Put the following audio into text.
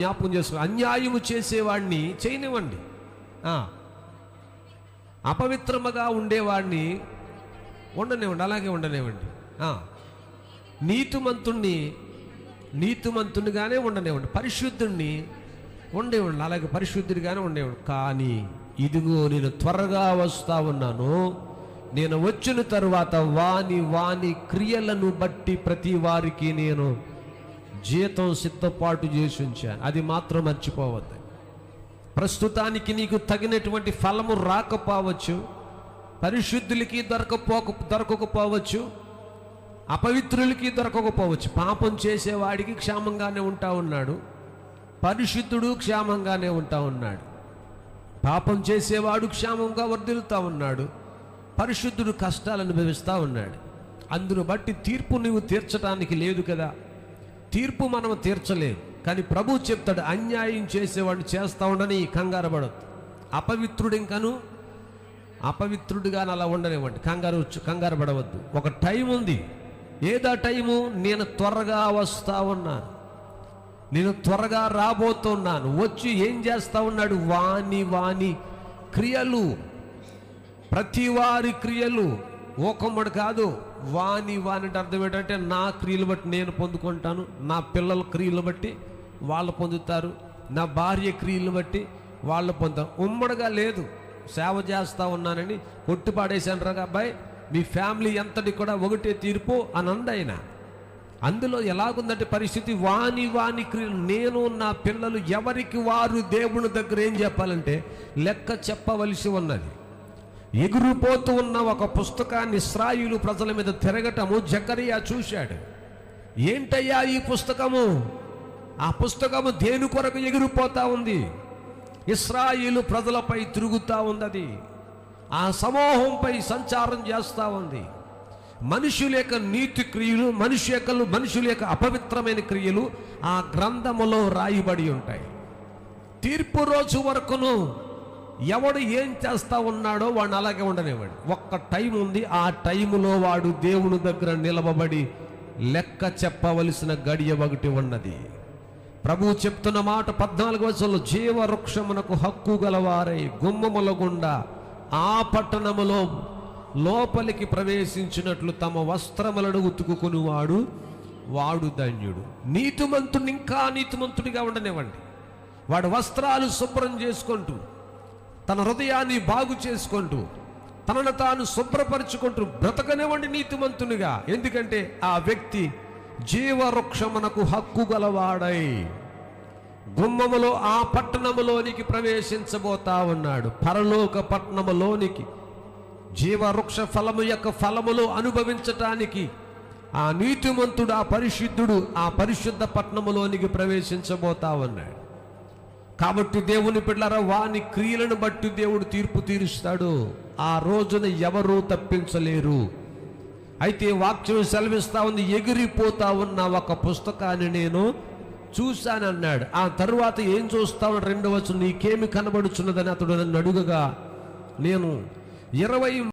జ్ఞాపకం చేసుకో. అన్యాయము చేసేవాడిని చేయనివ్వండి, అపవిత్రముగా ఉండేవాడిని ఉండనివ్వండి, అలాగే ఉండనివ్వండి. నీతిమంతునిగానే ఉండనివ్వండి, పరిశుద్ధుణ్ణి ఉండేవాడిని, అలాగే పరిశుద్ధుడిగానే ఉండేవాడు. కానీ ఇదిగో నేను త్వరగా వస్తా ఉన్నాను, నేను వచ్చిన తరువాత వాని క్రియలను బట్టి ప్రతి వారికి నేను జీతం సిద్ధపాటు చేసి ఉంచాను. అది మాత్రం మర్చిపోవద్దు. ప్రస్తుతానికి నీకు తగినటువంటి ఫలము రాకపోవచ్చు, పరిశుద్ధులకి దొరకకపోవచ్చు, అపవిత్రులకి దొరకకపోవచ్చు. పాపం చేసేవాడికి క్షేమంగానే ఉంటా ఉన్నాడు, పరిశుద్ధుడు క్షేమంగానే ఉంటా ఉన్నాడు. పాపం చేసేవాడు క్షేమంగా వర్ధిల్లుతా ఉన్నాడు, పరిశుద్ధుడు కష్టాలు అనుభవిస్తూ ఉన్నాడు. అందును బట్టి తీర్పు నువ్వు తీర్చడానికి లేదు కదా, తీర్పు మనం తీర్చలేము. కానీ ప్రభు చెప్తాడు, అన్యాయం చేసేవాడిని చేస్తూ ఉండని కంగారు పడద్దు. అపవిత్రుడిగా అలా ఉండనివ్వండి, కంగారు పడవద్దు. ఒక టైం ఉంది. ఏదా టైము? నేను త్వరగా వస్తా ఉన్నాను, నేను త్వరగా రాబోతున్నాను. వచ్చి ఏం చేస్తా ఉన్నాడు? వాని క్రియలు, ప్రతి వారి క్రియలు, ఓకమ్మడు కాదు. వాని అంటే అర్థం ఏంటంటే, నా క్రియలు బట్టి నేను పొందుకుంటాను, నా పిల్లల క్రియలు బట్టి వాళ్ళు పొందుతారు, నా భార్య క్రియలు బట్టి వాళ్ళు పొందుతారు. ఉమ్మడిగా లేదు. సేవ చేస్తూ ఉన్నానని కొట్టి పాడేశాను రా అబ్బాయి, మీ ఫ్యామిలీ ఎంతటి కూడా ఒకటే తీర్పు అని ఆయన. అందులో ఎలాగుందంటే పరిస్థితి, వాని క్రియలు, నేను నా పిల్లలు ఎవరికి వారు దేవుని దగ్గర ఏం చెప్పాలంటే లెక్క చెప్పవలసి ఉన్నది. ఎగిరిపోతూ ఉన్న ఒక పుస్తకాన్ని ఇశ్రాయేలు ప్రజల మీద తిరగటము జకరియా చూశాడు. ఏంటయ్యా ఈ పుస్తకము? ఆ పుస్తకము దేని కొరకు ఎగిరిపోతా ఉంది? ఇశ్రాయేలు ప్రజలపై తిరుగుతూ ఉన్నది, ఆ సమూహంపై సంచారం చేస్తూ ఉంది. మనుషుల యొక్క నీతి క్రియలు, మనుషుల యొక్క అపవిత్రమైన క్రియలు ఆ గ్రంథములో రాయబడి ఉంటాయి. తీర్పు రోజు వరకును ఎవడు ఏం చేస్తా ఉన్నాడో వాడిని అలాగే ఉండనివ్వండి. ఒక్క టైం ఉంది, ఆ టైములో వాడు దేవుని దగ్గర నిలబడి లెక్క చెప్పవలసిన గడియ ఒకటి ఉన్నది. ప్రభువు చెప్తున్న మాట 14వ వచనంలో, జీవవృక్షమునకు హక్కు గలవారై గుమ్మముల గుండా ఆ పట్టణములో లోపలికి ప్రవేశించినట్లు తమ వస్త్రములను ఉతుకుకొనివాడు వాడు ధన్యుడు. నీతిమంతుని ఇంకా నీతిమంతుడిగా ఉండనివ్వండి. వాడు వస్త్రాలు శుభ్రం చేసుకుంటూ, తన హృదయాన్ని బాగు చేసుకుంటూ, తనను తాను శుభ్రపరుచుకుంటూ బ్రతకనివ్వండి నీతిమంతునిగా. ఎందుకంటే ఆ వ్యక్తి జీవవృక్షమునకు హక్కు గలవాడై గుమ్మములో ఆ పట్టణములోనికి ప్రవేశించబోతా ఉన్నాడు. పరలోక పట్టణములోనికి జీవవృక్ష ఫలము యొక్క ఫలములు అనుభవించటానికి ఆ నీతిమంతుడు, ఆ పరిశుద్ధుడు ఆ పరిశుద్ధ పట్టణములోనికి ప్రవేశించబోతా ఉన్నాడు. కాబట్టి దేవుని బిడ్డలారా, వాని క్రియలను బట్టి దేవుడు తీర్పు తీరుస్తాడు. ఆ రోజున ఎవరూ తప్పించలేరు. అయితే వాక్యం సెలవిస్తా ఉంది, ఎగిరిపోతా ఉన్న ఒక పుస్తకాన్ని నేను చూశానన్నాడు. ఆ తరువాత ఏం చూస్తావు? 2వ వచనం, నీకేమి కనబడుచున్నదని అతడు నన్ను అడుగగా నేను 20